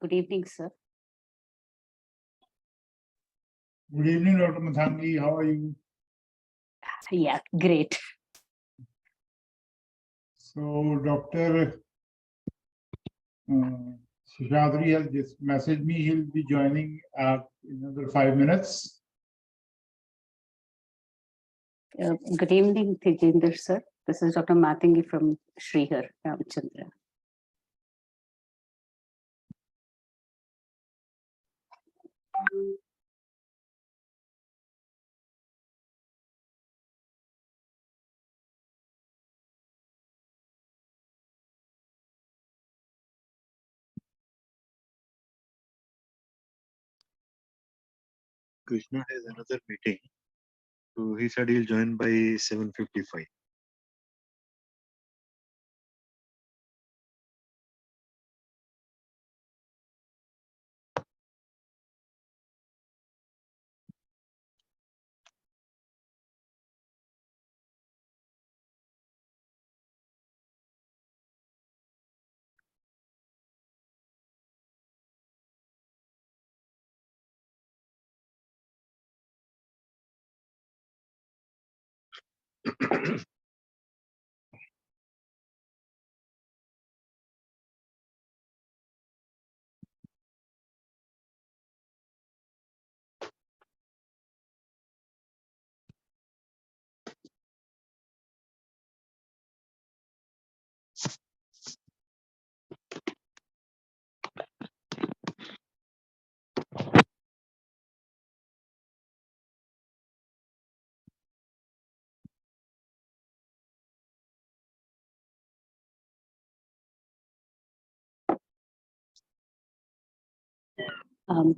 Good evening, sir. Good evening, Dr. Mathangi. How are you? Yeah, great. So, Dr. Sheshadhri has just messaged me. He'll be joining in another 5 minutes. Good evening, Tejinder, sir. This is Dr. Mathangi from Srihar, Ramchandra. Krishna has another meeting, so he said he'll join by 7:55.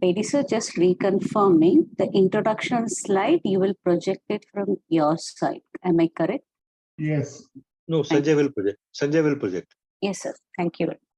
Bedi sir, just reconfirming the introduction slide, you will project it from your side. Am I correct? Yes. No, Sanjay will project. Sanjay will project. Yes, sir. Thank you very much.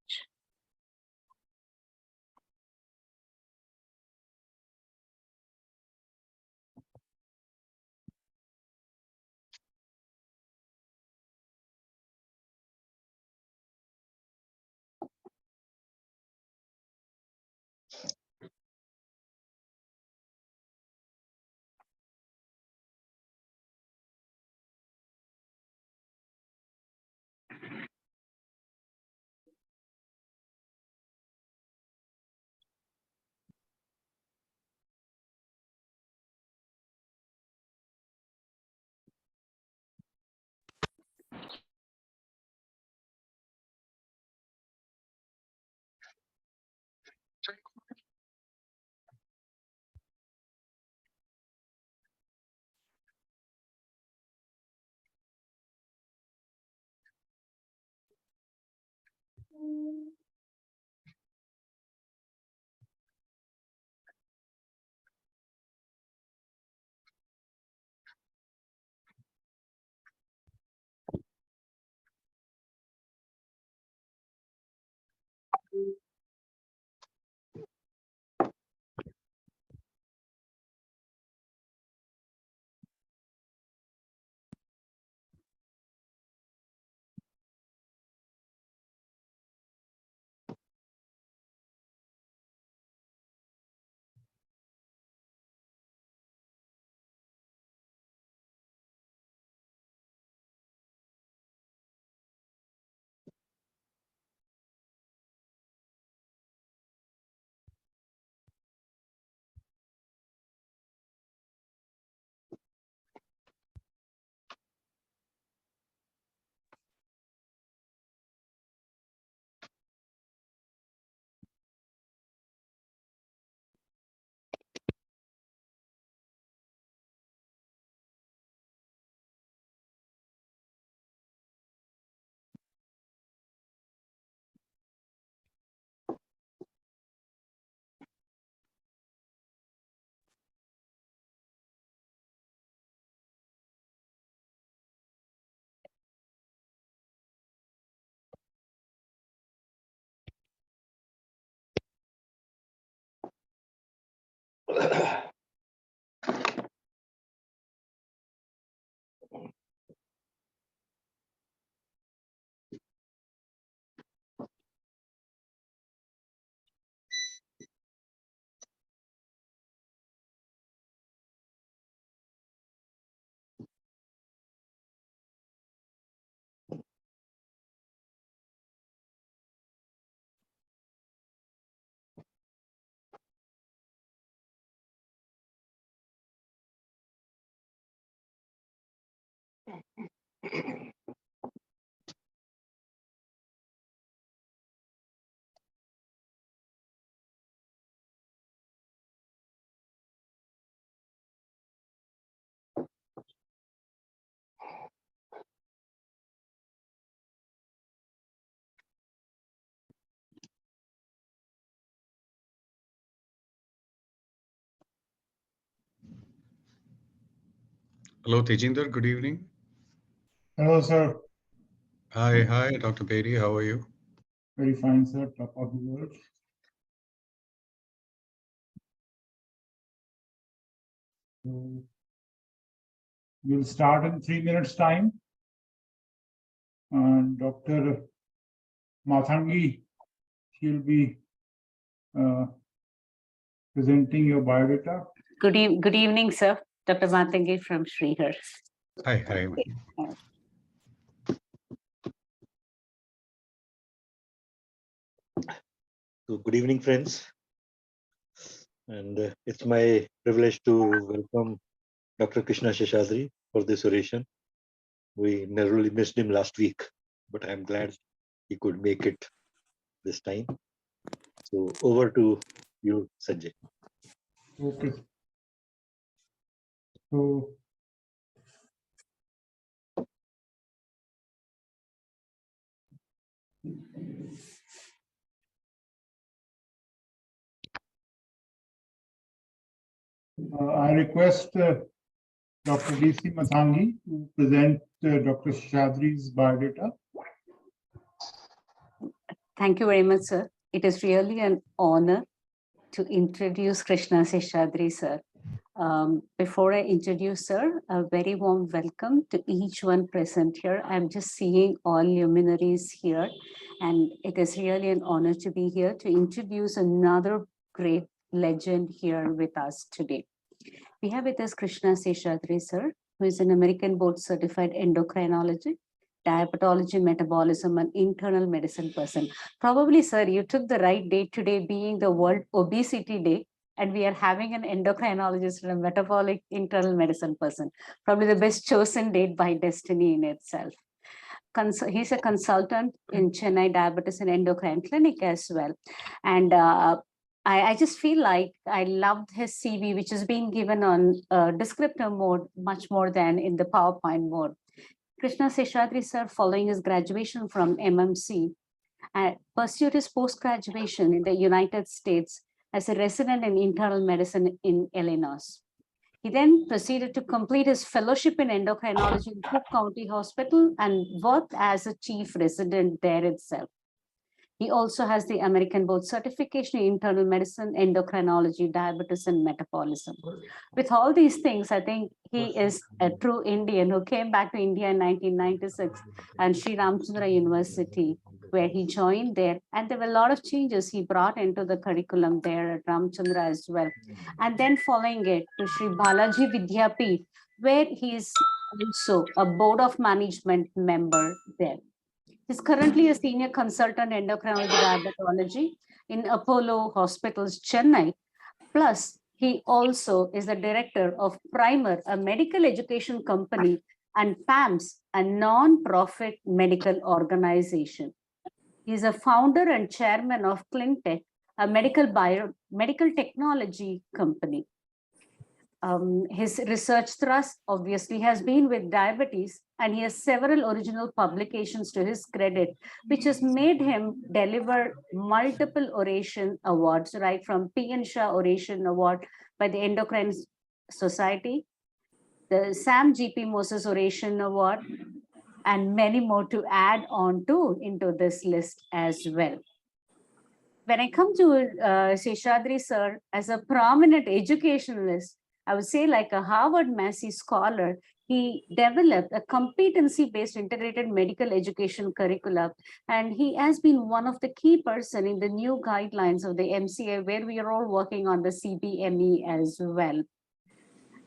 Hello, Tejinder. Good evening. Hello, sir. Hi, Dr. Bedi. How are you? Very fine, sir. Top of the world. So we'll start in 3 minutes time. And Dr. Mathangi, she'll be presenting your biodata. Good evening, sir. Dr. Matangi from Srihar. Hi. So good evening, friends. And it's my privilege to welcome Dr. Krishna Sheshadhri for this oration. We narrowly missed him last week, but I'm glad he could make it this time. So over to you, Sanjay. Okay. So I request Dr. D.C. Mathangi to present Dr. Sheshadhri's biodata. Thank you very much, sir. It is really an honor to introduce Krishna Sheshadhri, sir. Before I introduce sir, a very warm welcome to each one present here. I'm just seeing all luminaries here, and it is really an honor to be here to introduce another great legend here with us today. We have with us Krishna Sheshadhri, sir, who is an American board certified endocrinology, diabetology, metabolism, and internal medicine person. Probably, sir, you took the right date today being the World Obesity Day, and we are having an endocrinologist and a metabolic internal medicine person. Probably the best chosen date by destiny in itself. He's a consultant in Chennai Diabetes and Endocrine Clinic as well. And I just feel like I loved his CV, which is being given on descriptive mode much more than in the PowerPoint mode. Krishna Sheshadhri, sir, following his graduation from MMC, pursued his post-graduation in the United States as a resident in internal medicine in Illinois. He then proceeded to complete his fellowship in endocrinology in Cook County Hospital and worked as a chief resident there itself. He also has the American Board certification in internal medicine, endocrinology, diabetes, and metabolism. With all these things, I think he is a true Indian who came back to India in 1996 and Sri Ramchandra University, where he joined there. And there were a lot of changes he brought into the curriculum there at Ramchandra as well. And then following it to Sri Balaji Vidyapeeth, where he is also a board of management member there. He's currently a senior consultant endocrinology diabetology in Apollo Hospitals, Chennai. Plus, he also is the director of Primer, a medical education company, and PAMS, a non-profit medical organization. He's a founder and chairman of ClinTech, a medical technology company. His research thrust obviously has been with diabetes, and he has several original publications to his credit, which has made him deliver multiple oration awards, right from P.N. Shah Oration Award by the Endocrine Society, the Sam G.P. Moses Oration Award, and many more to add on to into this list as well. When I come to Sheshadhri sir, as a prominent educationalist, I would say like a Harvard Massey scholar, he developed a competency-based integrated medical education curriculum. And he has been one of the key person in the new guidelines of the MCA, where we are all working on the CBME as well.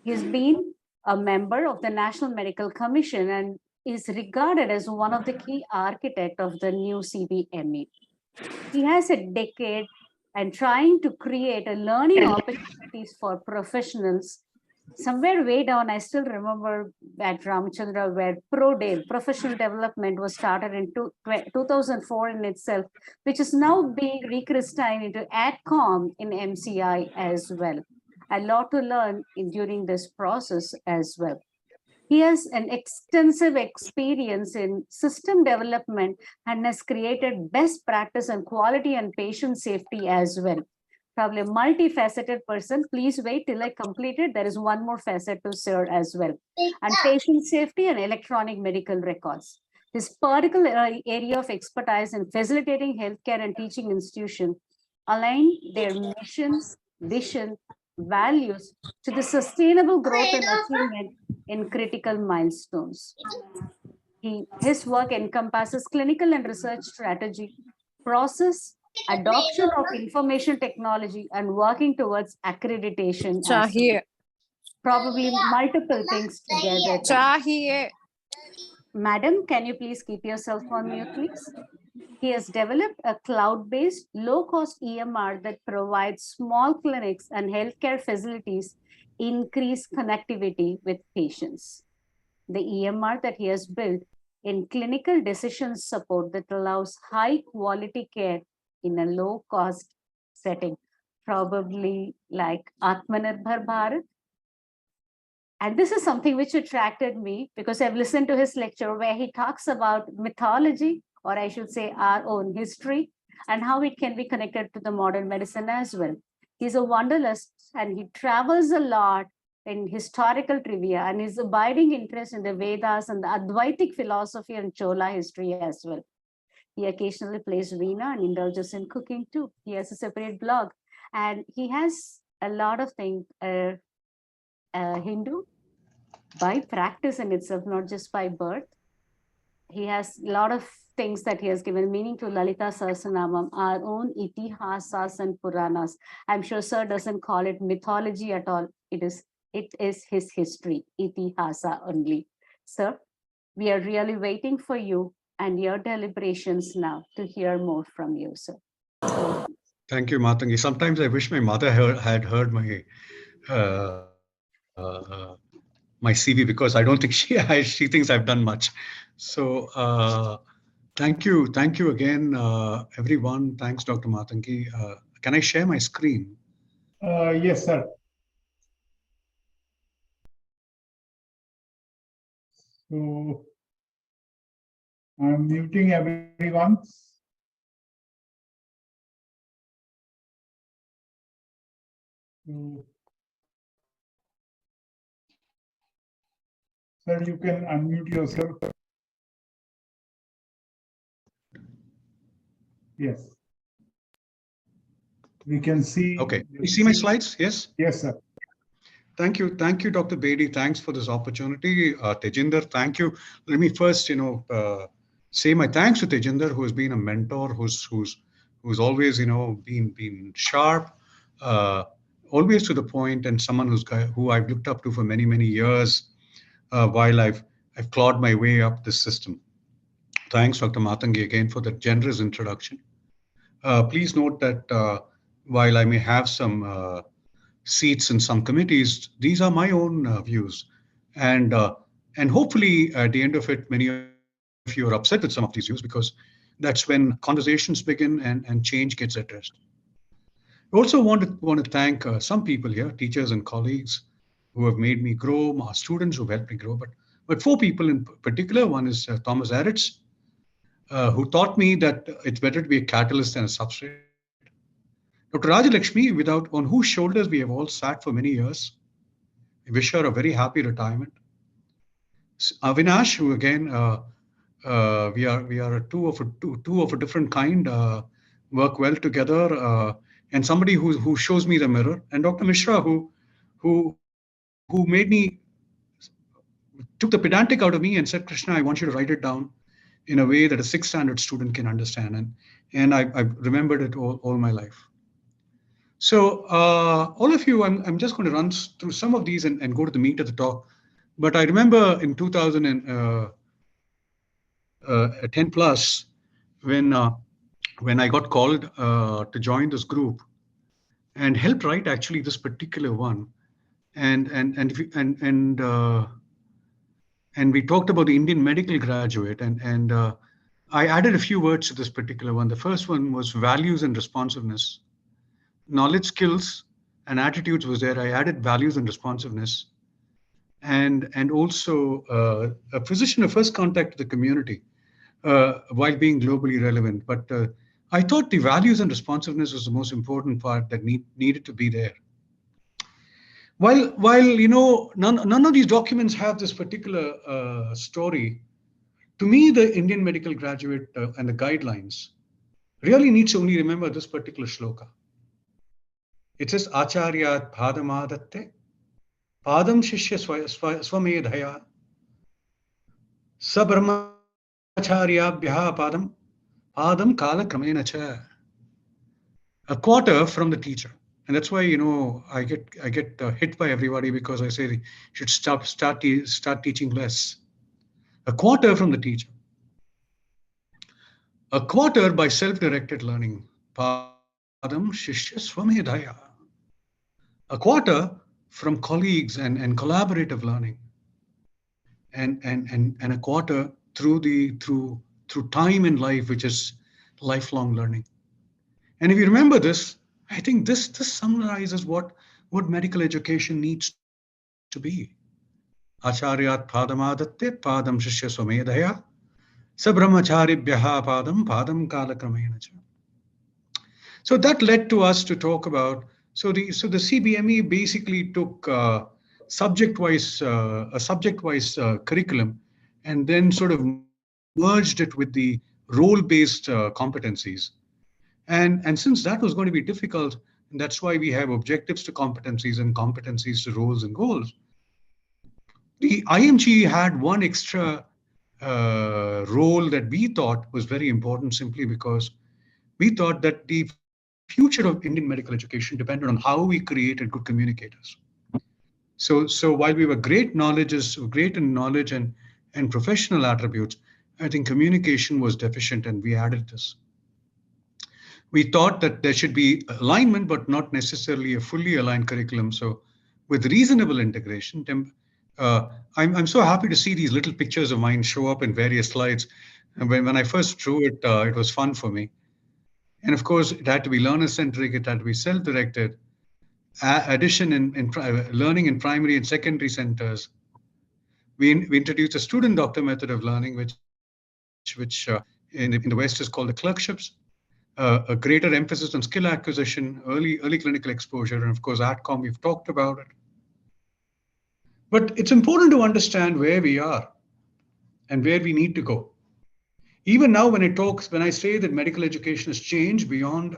He's been a member of the National Medical Commission and is regarded as one of the key architects of the new CBME. He has a decade and trying to create a learning opportunities for professionals. Somewhere way down, I still remember at Ramchandra where professional development was started in 2004 in itself, which is now being rechristined into AdCom in MCI as well. A lot to learn during this process as well. He has an extensive experience in system development and has created best practice and quality and patient safety as well. probably a multifaceted person. Please wait till I complete it. There is one more facet to sir as well. And patient safety and electronic medical records. His particular area of expertise in facilitating healthcare and teaching institutions align their missions, vision, values to the sustainable growth and achievement in critical milestones. His work encompasses clinical and research strategy, process, adoption of information technology, and working towards accreditation. चाहिए Probably multiple things together. चाहिए Madam, can you please keep yourself on mute, please? He has developed a cloud-based, low-cost EMR that provides small clinics and healthcare facilities increased connectivity with patients. The EMR that he has built in clinical decision support that allows high-quality care in a low-cost setting, probably like Atmanirbhar Bharat. And this is something which attracted me because I've listened to his lecture where he talks about mythology, or I should say our own history, and how it can be connected to the modern medicine as well. He's a wanderlust and he travels a lot in historical trivia, and his abiding interest in the Vedas and the Advaitic philosophy and Chola history as well. He occasionally plays veena and indulges in cooking too. He has a separate blog, and he has a lot of things. Hindu by practice in itself, not just by birth. He has a lot of things that he has given meaning to Lalita Sahasranamam, our own Itihasas and Puranas. I'm sure sir doesn't call it mythology at all. It is his history, Itihasa only. Sir, we are really waiting for you and your deliberations now to hear more from you, sir. Thank you, Matangi. Sometimes I wish my mother had heard my my CV, because I don't think she thinks I've done much. So thank you again, everyone. Thanks, Dr. Matangi. Can I share my screen? Yes, sir. So I'm muting everyone. So, sir, you can unmute yourself. Yes. We can see. Okay. You see my slides? Yes? Yes, sir. Thank you, Dr. Bedi. Thanks for this opportunity. Tejinder, thank you. Let me first, say my thanks to Tejinder, who has been a mentor, who's always, been sharp, always to the point, and someone who I've looked up to for many, many years, while I've clawed my way up this system. Thanks, Dr. Matangi, again for that generous introduction. Please note that while I may have some seats in some committees, these are my own views, and hopefully at the end of it, many of you are upset with some of these views, because that's when conversations begin and change gets addressed. I also want to thank some people here, teachers and colleagues, who have made me grow, my students who have helped me grow. But 4 people in particular. One is Thomas Aritz, who taught me that it's better to be a catalyst than a substrate. Dr. Rajalakshmi, on whose shoulders we have all sat for many years. I wish her a very happy retirement. Avinash, who again, we are two of a different kind, work well together, and somebody who shows me the mirror. And Dr. Mishra, who made me, took the pedantic out of me and said, Krishna, I want you to write it down in a way that a 6th standard student can understand. And I've remembered it all my life. So all of you, I'm just going to run through some of these and go to the meat of the talk. But I remember in 2010 plus, when I got called to join this group and helped write actually this particular one, and we talked about the Indian medical graduate, and I added a few words to this particular one. The first one was values and responsiveness. Knowledge, skills, and attitudes was there. I added values and responsiveness, and also a physician of first contact to the community, while being globally relevant. But I thought the values and responsiveness was the most important part that needed to be there. While none of these documents have this particular story, to me, the Indian medical graduate and the guidelines really needs to only remember this particular shloka. It says, Acharyat padamadatte, padam shishya swamedhaya, sabrahmacharyabhya padam, padam kala kramena cha. A quarter from the teacher. And that's why, I get hit by everybody because I say you should start teaching less. A quarter from the teacher. A quarter by self-directed learning. Padam shishya swamedhaya. A quarter from colleagues and collaborative learning. And a quarter through time in life, which is lifelong learning. And if you remember this, I think this summarizes what medical education needs to be. Acharyat padamadatte padam shishya swamedhaya sabrahmacharibhyaha padam kalakramena cha. So that led to us to talk about, so the CBME basically took a subject-wise curriculum and then sort of merged it with the role-based competencies. And since that was going to be difficult, and that's why we have objectives to competencies and competencies to roles and goals. The IMG had one extra role that we thought was very important, simply because we thought that the future of Indian medical education depended on how we created good communicators. So while we were great in knowledge and professional attributes, I think communication was deficient, and we added this. We thought that there should be alignment, but not necessarily a fully aligned curriculum. So with reasonable integration, I'm so happy to see these little pictures of mine show up in various slides. And when I first drew it, it was fun for me. And of course, it had to be learner-centric, it had to be self-directed, addition in learning in primary and secondary centers. We introduced a student doctor method of learning, which in the West is called the clerkships. A greater emphasis on skill acquisition, early clinical exposure, and of course, ATCOM, we've talked about it. But it's important to understand where we are and where we need to go. Even now, when I say that medical education has changed beyond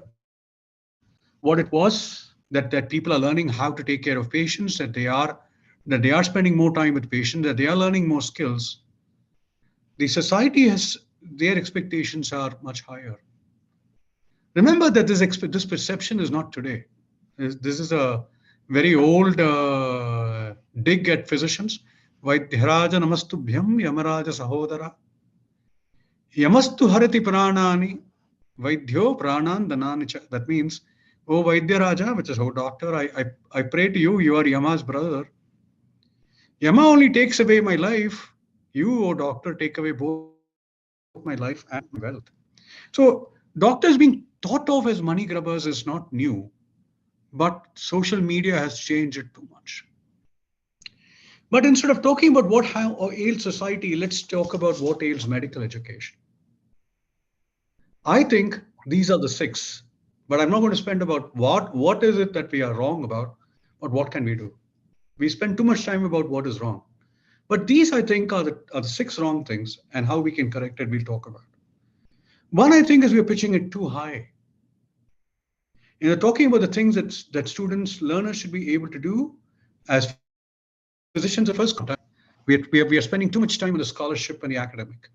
what it was, that people are learning how to take care of patients, that they are spending more time with patients, that they are learning more skills, the society their expectations are much higher. Remember that this perception is not today. This is a very old dig at physicians. Vaidhyaraja namastubhyam yamaraja sahodara. Yamastu harati pranani vaidhyo pranan dananicha. That means, oh Vaidyaraja, which is, oh doctor, I pray to you, you are Yama's brother. Yama only takes away my life. You, oh doctor, take away both my life and my wealth. So doctors being thought of as money grubbers is not new, but social media has changed it too much. But instead of talking about how ails society, let's talk about what ails medical education. I think these are the 6, but I'm not going to spend about what is it that we are wrong about, but what can we do? We spend too much time about what is wrong. But these, I think, are the 6 wrong things, and how we can correct it, we'll talk about. One, I think, is we're pitching it too high. Talking about the things that students, learners should be able to do as physicians at first contact, we are spending too much time on the scholarship and the academic.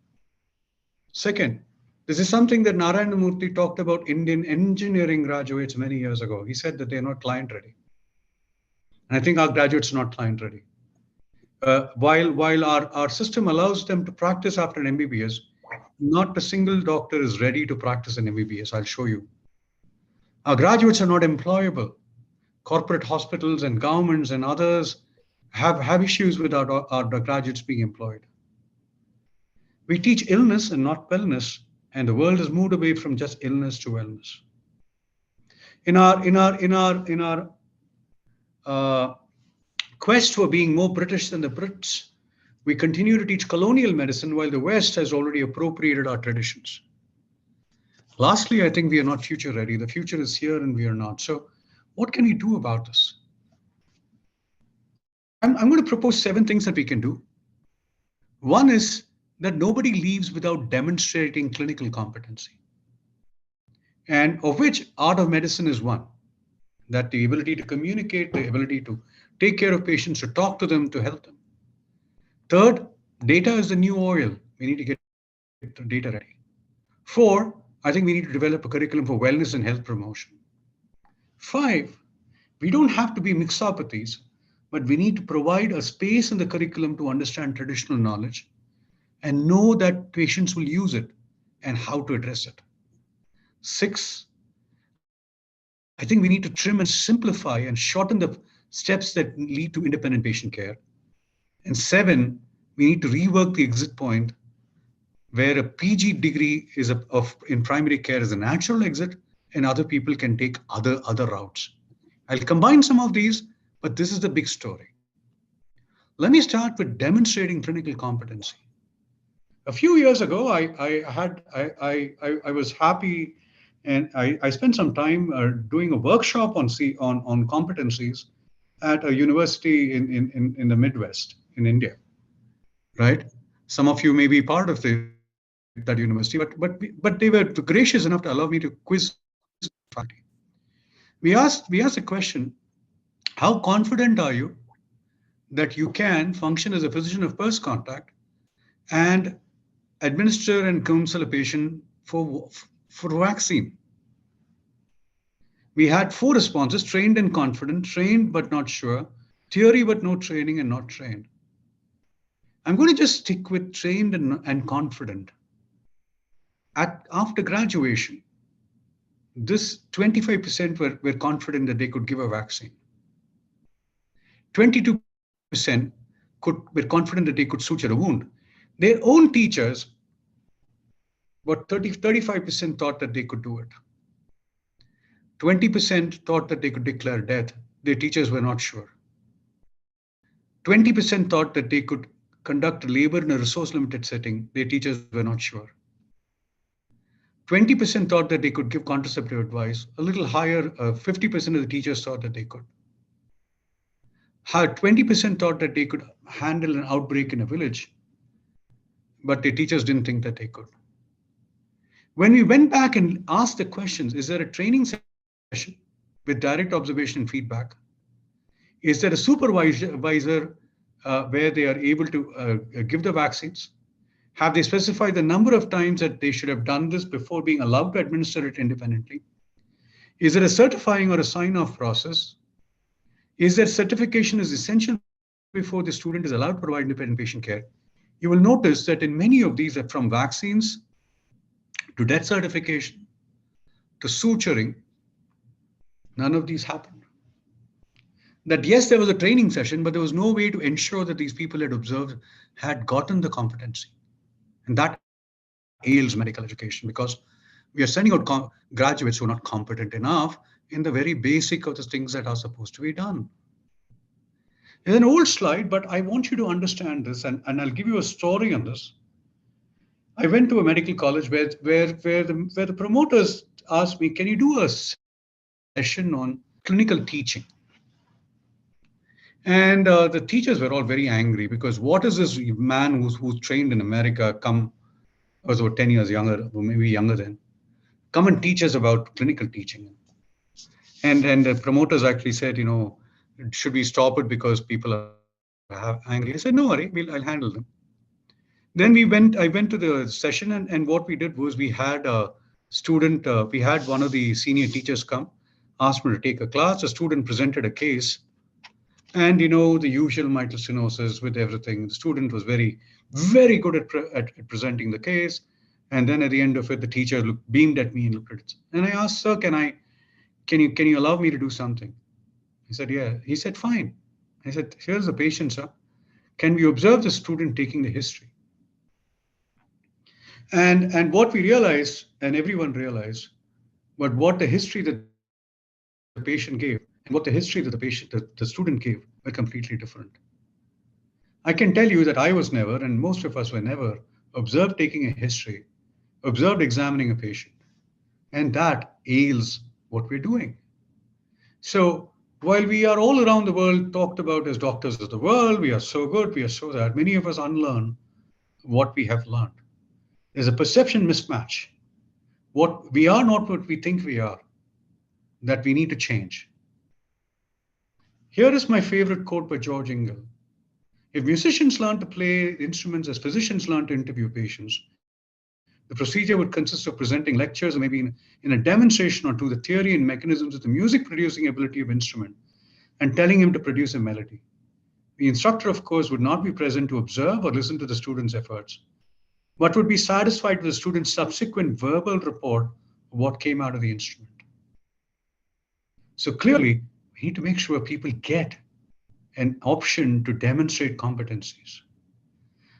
Second, this is something that Narayana Murthy talked about Indian engineering graduates many years ago. He said that they're not client ready. And I think our graduates are not client ready. While our system allows them to practice after an MBBS, not a single doctor is ready to practice an MBBS. I'll show you. Our graduates are not employable. Corporate hospitals and governments and others have issues with our graduates being employed. We teach illness and not wellness, and the world has moved away from just illness to wellness. In our quest for being more British than the Brits, we continue to teach colonial medicine while the West has already appropriated our traditions. Lastly, I think we are not future ready. The future is here and we are not. So what can we do about this? I'm going to propose 7 things that we can do. One is that nobody leaves without demonstrating clinical competency, and of which art of medicine is one. That the ability to communicate, the ability to take care of patients, to talk to them, to help them. Third, data is the new oil. We need to get the data ready. 4, I think we need to develop a curriculum for wellness and health promotion. 5, we don't have to be mixopathies, but we need to provide a space in the curriculum to understand traditional knowledge and know that patients will use it and how to address it. 6, I think we need to trim and simplify and shorten the steps that lead to independent patient care. And 7, we need to rework the exit point where a PG degree in primary care is a natural exit and other people can take other routes. I'll combine some of these, but this is the big story. Let me start with demonstrating clinical competency. A few years ago, I was happy, and I spent some time doing a workshop on competencies at a university in the Midwest in India, right? Some of you may be part of that university, but they were gracious enough to allow me to quiz faculty. We asked the question: how confident are you that you can function as a physician of first contact and administer and counsel a patient for vaccine? We had 4 responses: trained and confident, trained but not sure, theory but no training, and not trained. I'm going to just stick with trained and confident. After graduation, this 25% were confident that they could give a vaccine. 22% were confident that they could suture a wound. Their own teachers, about 35% thought that they could do it. 20% thought that they could declare death. Their teachers were not sure. 20% thought that they could conduct labor in a resource-limited setting. Their teachers were not sure. 20% thought that they could give contraceptive advice. A little higher, 50% of the teachers thought that they could. 20% thought that they could handle an outbreak in a village, but their teachers didn't think that they could. When we went back and asked the questions, is there a training session with direct observation and feedback? Is there a supervisor where they are able to give the vaccines? Have they specified the number of times that they should have done this before being allowed to administer it independently? Is there a certifying or a sign-off process? Is there certification is essential before the student is allowed to provide independent patient care? You will notice that in many of these, from vaccines to death certification to suturing, none of these happened. That yes, there was a training session, but there was no way to ensure that these people had gotten the competency. And that ails medical education, because we are sending out graduates who are not competent enough in the very basic of the things that are supposed to be done. It's an old slide, but I want you to understand this, and I'll give you a story on this. I went to a medical college where the promoters asked me, can you do a session on clinical teaching? And the teachers were all very angry, because what is this man who's trained in America I was about 10 years younger, or maybe younger then, come and teach us about clinical teaching? And the promoters actually said, should we stop it because people are angry? I said, no worry, I'll handle them. Then I went to the session, and what we did was we had a student, we had one of the senior teachers come, asked me to take a class. A student presented a case, and the usual mitral stenosis with everything. The student was very, very good at presenting the case. And then at the end of it, the teacher beamed at me and looked at it. And I asked, sir, can you allow me to do something? He said, yeah. He said, fine. I said, here's the patient, sir. Can we observe the student taking the history? And what we realized, and everyone realized, but what the history that the patient gave and what the history that the student gave were completely different. I can tell you that I was never, and most of us were never, observed taking a history, observed examining a patient. And that ails what we're doing. So while we are all around the world talked about as doctors of the world, we are so good, we are so that, many of us unlearn what we have learned. There's a perception mismatch. What we are not what we think we are, that we need to change. Here is my favorite quote by George Engel. If musicians learn to play instruments as physicians learn to interview patients, the procedure would consist of presenting lectures or maybe in a demonstration or two the theory and mechanisms of the music producing ability of instrument and telling him to produce a melody. The instructor, of course, would not be present to observe or listen to the student's efforts, but would be satisfied with the student's subsequent verbal report of what came out of the instrument. So clearly, we need to make sure people get an option to demonstrate competencies.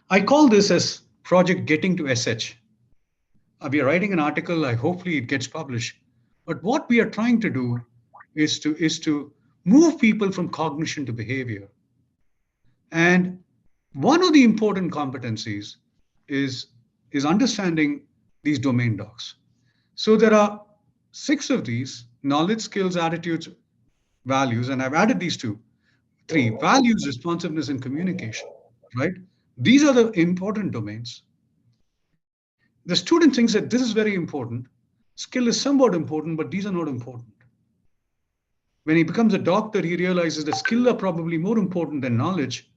I call this as Project Getting to SH. We are writing an article, hopefully it gets published. But what we are trying to do is to move people from cognition to behavior. And one of the important competencies is understanding these domain docs. So there are 6 of these: knowledge, skills, attitudes, values, and I've added these 3: values, responsiveness, and communication, right? These are the important domains. The student thinks that this is very important. Skill is somewhat important, but these are not important. When he becomes a doctor, he realizes that skill are probably more important than knowledge.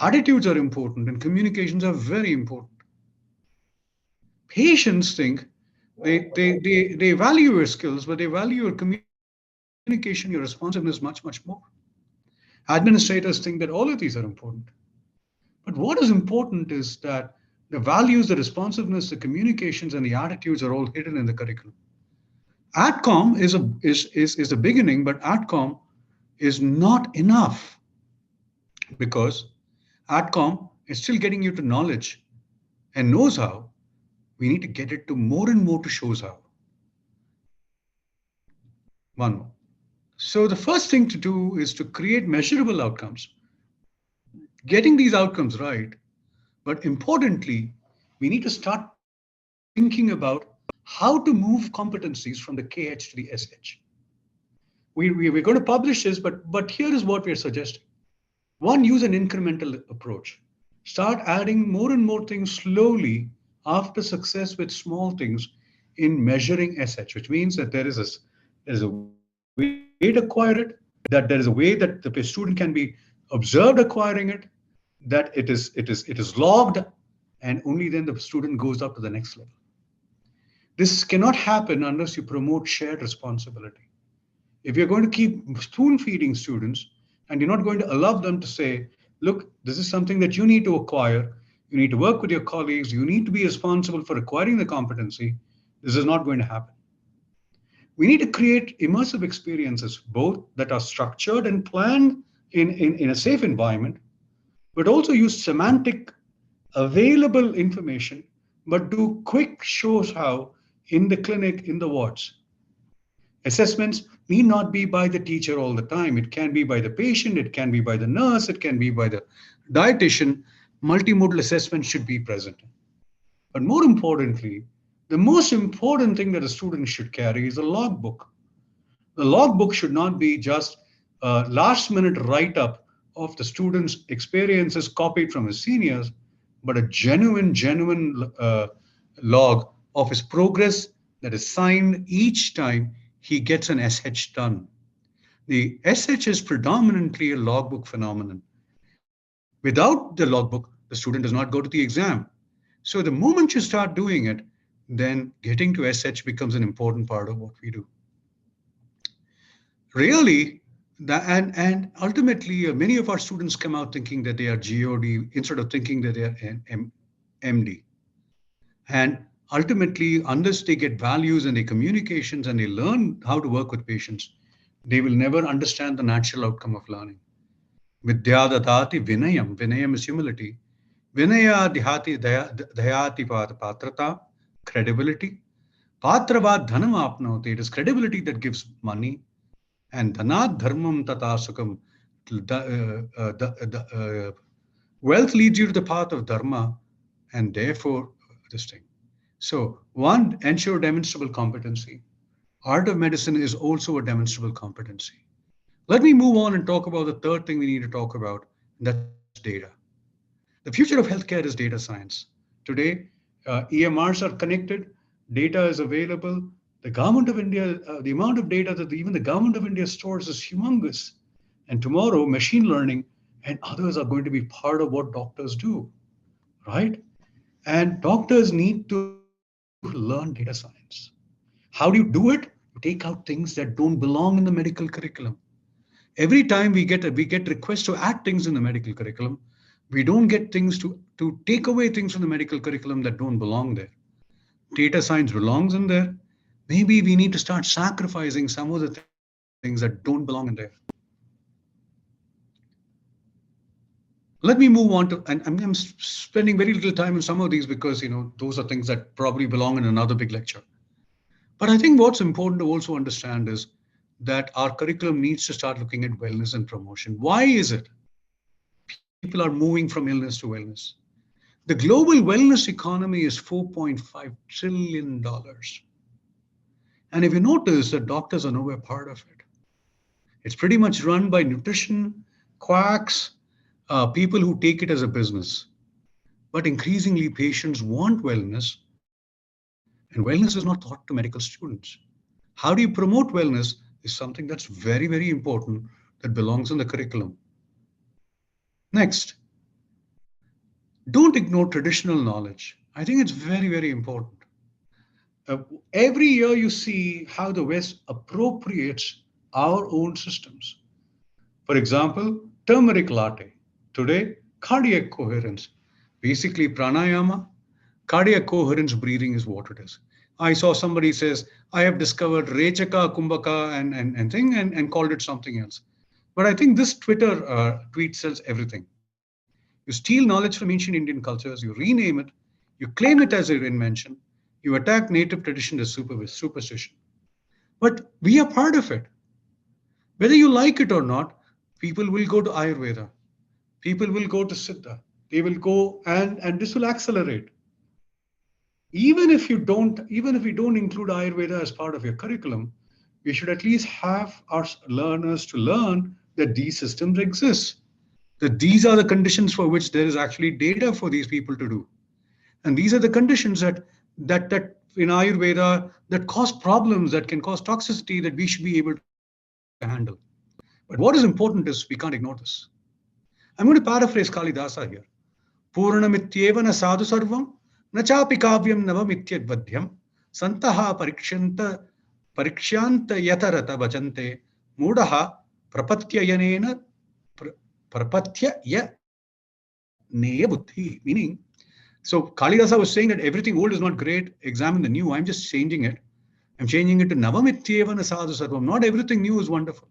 Attitudes are important, and communications are very important. Patients think they value your skills, but they value your communication, your responsiveness much, much more. Administrators think that all of these are important. But what is important is that the values, the responsiveness, the communications, and the attitudes are all hidden in the curriculum. ATCOM is the beginning, but ATCOM is not enough, because ATCOM is still getting you to knowledge and knows how. We need to get it to more and more to shows how. One more. So the first thing to do is to create measurable outcomes. Getting these outcomes right, but importantly, we need to start thinking about how to move competencies from the KH to the SH. We're going to publish this, but here is what we're suggesting. One, use an incremental approach. Start adding more and more things slowly after success with small things in measuring SH, which means that there is a way to acquire it, that there is a way that the student can be observed acquiring it, that it is logged, and only then the student goes up to the next level. This cannot happen unless you promote shared responsibility. If you're going to keep spoon feeding students and you're not going to allow them to say, look, this is something that you need to acquire, you need to work with your colleagues, you need to be responsible for acquiring the competency, this is not going to happen. We need to create immersive experiences, both that are structured and planned in a safe environment, but also use semantic available information, but do quick shows how in the clinic, in the wards. Assessments need not be by the teacher all the time. It can be by the patient, it can be by the nurse, it can be by the dietitian. Multimodal assessment should be present. But more importantly, the most important thing that a student should carry is a logbook. The logbook should not be just a last-minute write-up of the student's experiences copied from his seniors, but a genuine log of his progress that is signed each time he gets an SH done. The SH is predominantly a logbook phenomenon. Without the logbook, the student does not go to the exam. So the moment you start doing it, then getting to SH becomes an important part of what we do. Really, and ultimately, many of our students come out thinking that they are GOD instead of thinking that they are MD. And ultimately, unless they get values in their communications and they learn how to work with patients, they will never understand the natural outcome of learning. Vidya dadati vinayam. Vinayam is humility. Vinaya dhyati dhyati patrata, credibility. Patravad dhanam apnoti. It is credibility that gives money. And dhanat dharmam tata sukam. Wealth leads you to the path of dharma, and therefore this thing. So one, ensure demonstrable competency. Art of medicine is also a demonstrable competency. Let me move on and talk about the third thing we need to talk about, and that's data. The future of healthcare is data science. Today, EMRs are connected, data is available. The government of India, the amount of data that even the government of India stores is humongous. And tomorrow, machine learning and others are going to be part of what doctors do, right? And doctors need to learn data science. How do you do it? You take out things that don't belong in the medical curriculum. Every time we get requests to add things in the medical curriculum, we don't get things to take away things from the medical curriculum that don't belong there. Data science belongs in there. Maybe we need to start sacrificing some of the things that don't belong in there. Let me move on to, and I'm spending very little time on some of these because those are things that probably belong in another big lecture. But I think what's important to also understand is that our curriculum needs to start looking at wellness and promotion. Why is it people are moving from illness to wellness? The global wellness economy is $4.5 trillion. And if you notice, the doctors are nowhere part of it. It's pretty much run by nutrition, quacks, people who take it as a business. But increasingly, patients want wellness, and wellness is not taught to medical students. How do you promote wellness is something that's very, very important that belongs in the curriculum. Next, don't ignore traditional knowledge. I think it's very, very important. Every year you see how the West appropriates our own systems. For example, turmeric latte. Today, cardiac coherence. Basically, pranayama, cardiac coherence breathing is what it is. I saw somebody says, I have discovered Rechaka, Kumbhaka, and thing, and called it something else. But I think this Twitter tweet says everything. You steal knowledge from ancient Indian cultures, you rename it, you claim it as an invention, you attack native tradition as superstition. But we are part of it. Whether you like it or not, people will go to Ayurveda. People will go to Siddha. They will go and this will accelerate. Even if we don't include Ayurveda as part of your curriculum, we should at least have our learners to learn that these systems exist, that these are the conditions for which there is actually data for these people to do. And these are the conditions that in Ayurveda that cause problems, that can cause toxicity, that we should be able to handle. But what is important is we can't ignore this. I'm going to paraphrase Kalidasa here. Purnamityeva na sadhu sarvam, na chapi kavyam navamityadvadyam, santaha parikshanta yatarata vachante, mudaha prapatyayanena prapatyaya neya buddhi. Meaning, so Kalidasa was saying that everything old is not great, examine the new. I'm just changing it. I'm changing it to navamityeva na sadhu sarvam. Not everything new is wonderful.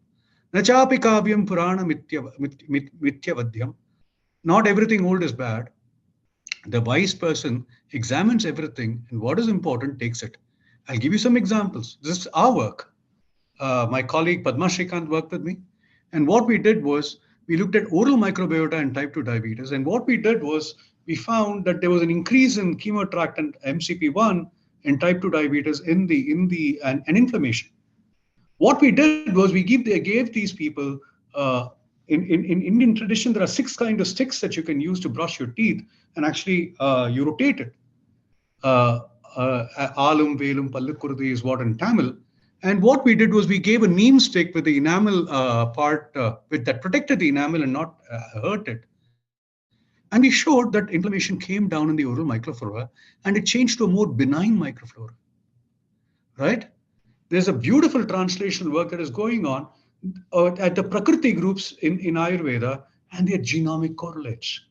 Nachapi kavyam purana mityavadyam. Not everything old is bad. The wise person examines everything and what is important takes it. I'll give you some examples. This is our work. My colleague Padma Shrikant worked with me. And what we did was we looked at oral microbiota and type 2 diabetes. And what we did was we found that there was an increase in chemoattractant MCP1 in type 2 diabetes and inflammation. What we did was we gave these people, in Indian tradition, there are 6 kinds of sticks that you can use to brush your teeth, and actually you rotate it. Alum, velum, pallukurdi is what in Tamil. And what we did was we gave a neem stick with the enamel part that protected the enamel and not hurt it. And we showed that inflammation came down in the oral microflora and it changed to a more benign microflora. Right? There's a beautiful translational work that is going on at the Prakriti groups in Ayurveda and their genomic correlates.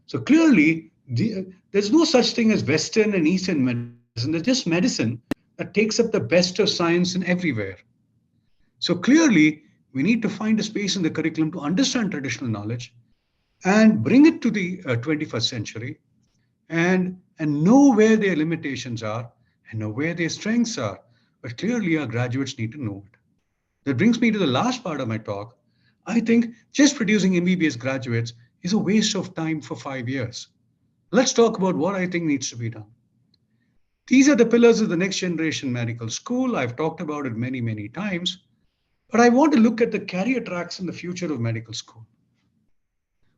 So clearly, there's no such thing as Western and Eastern medicine. There's just medicine that takes up the best of science in everywhere. So clearly, we need to find a space in the curriculum to understand traditional knowledge and bring it to the 21st century and know where their limitations are and know where their strengths are. But clearly, our graduates need to know it. That brings me to the last part of my talk. I think just producing MBBS graduates is a waste of time for 5 years. Let's talk about what I think needs to be done. These are the pillars of the next generation medical school. I've talked about it many, many times, but I want to look at the career tracks in the future of medical school.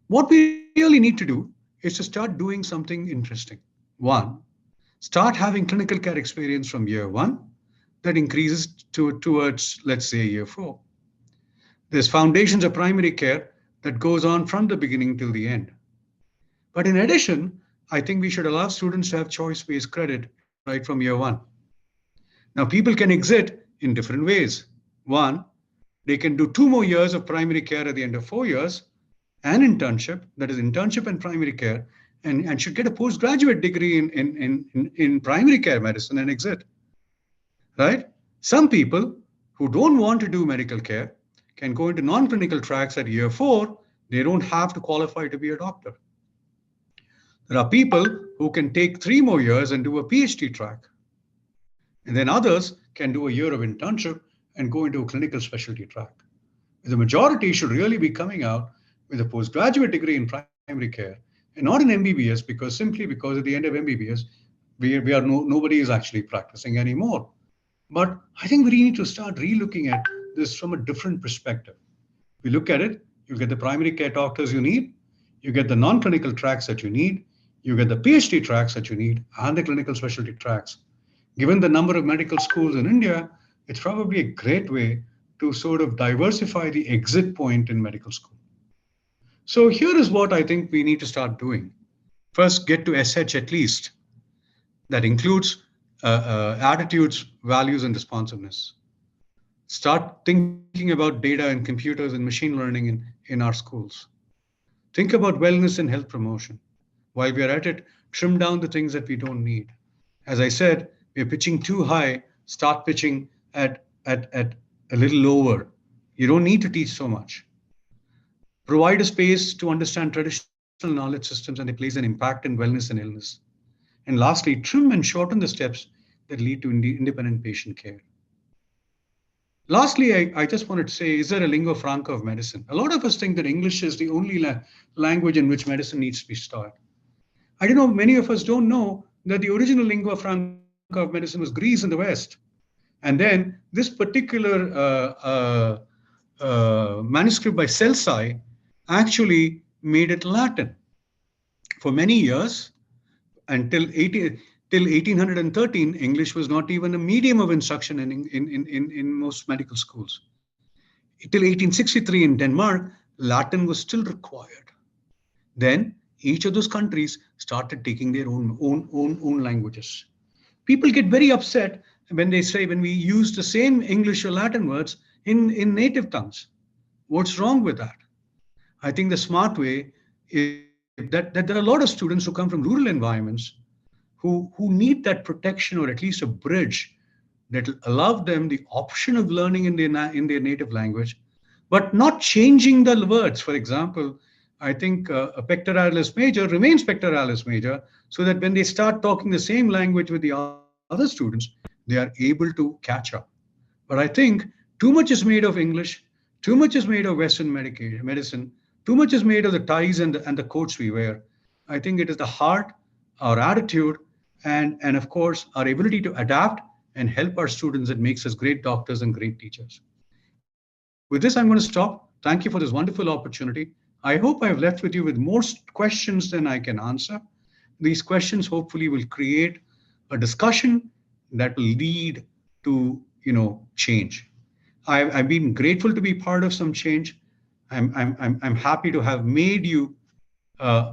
What we really need to do is to start doing something interesting. One, start having clinical care experience from year one that increases towards, let's say, year four. There's foundations of primary care that goes on from the beginning till the end. But in addition, I think we should allow students to have choice-based credit right from year one. Now, people can exit in different ways. One, they can do 2 more years of primary care at the end of 4 years, an internship, that is internship and primary care, and should get a postgraduate degree in primary care medicine and exit, right? Some people who don't want to do medical care can go into non-clinical tracks at year four. They don't have to qualify to be a doctor. There are people who can take 3 more years and do a PhD track. And then others can do a year of internship and go into a clinical specialty track. The majority should really be coming out with a postgraduate degree in primary care and not in MBBS, simply because at the end of MBBS, nobody is actually practicing anymore. But I think we need to start relooking at this from a different perspective. We look at it, you get the primary care doctors you need, you get the non-clinical tracks that you need, you get the PhD tracks that you need, and the clinical specialty tracks. Given the number of medical schools in India, it's probably a great way to sort of diversify the exit point in medical school. So here is what I think we need to start doing. First, get to SH at least. That includes attitudes, values, and responsiveness. Start thinking about data and computers and machine learning in our schools. Think about wellness and health promotion. While we are at it, trim down the things that we don't need. As I said, we're pitching too high, start pitching at a little lower. You don't need to teach so much. Provide a space to understand traditional knowledge systems and their place and impact in wellness and illness. And lastly, trim and shorten the steps that lead to independent patient care. Lastly, I just wanted to say, is there a lingua franca of medicine? A lot of us think that English is the only language in which medicine needs to be taught. I don't know, many of us don't know that the original lingua franca of medicine was Greece in the West. And then this particular manuscript by Celsi actually made it Latin. For many years, until 1813, English was not even a medium of instruction in most medical schools. Till 1863 in Denmark, Latin was still required. Then each of those countries started taking their own languages. People get very upset when we use the same English or Latin words in native tongues. What's wrong with that? I think the smart way is that there are a lot of students who come from rural environments who need that protection or at least a bridge that will allow them the option of learning in their native language, but not changing the words. For example, I think a pectoralis major remains pectoralis major, so that when they start talking the same language with the other students, they are able to catch up. But I think too much is made of English, too much is made of Western medicine, too much is made of the ties and the coats we wear. I think it is the heart, our attitude, and of course, our ability to adapt and help our students that makes us great doctors and great teachers. With this, I'm going to stop. Thank you for this wonderful opportunity. I hope I've left with you with more questions than I can answer. These questions hopefully will create a discussion that will lead to change. I've been grateful to be part of some change. I'm happy to have made you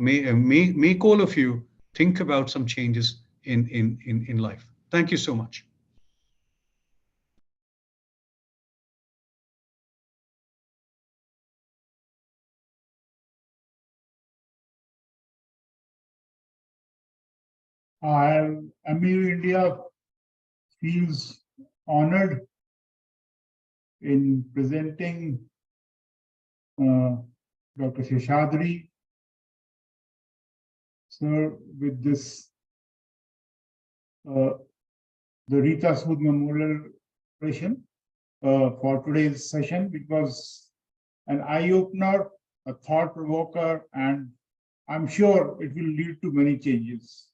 make all of you think about some changes in life. Thank you so much. MU India feels honored in presenting Dr. Sheshadhri, sir, with this the Rita Sood Memorial Celebration for today's session, because an eye-opener, a thought provoker, and I'm sure it will lead to many changes.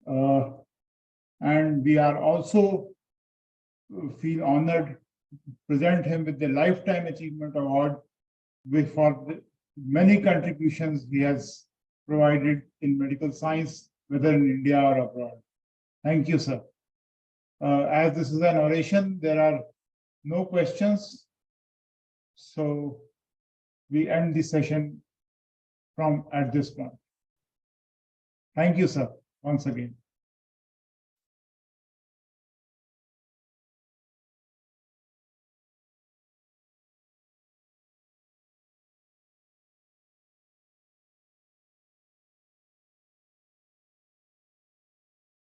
And we are also feel honored to present him with the Lifetime Achievement Award for the many contributions he has provided in medical science, whether in India or abroad. Thank you, sir. As this is an oration, there are no questions. So we end the session from at this point. Thank you, sir, once again.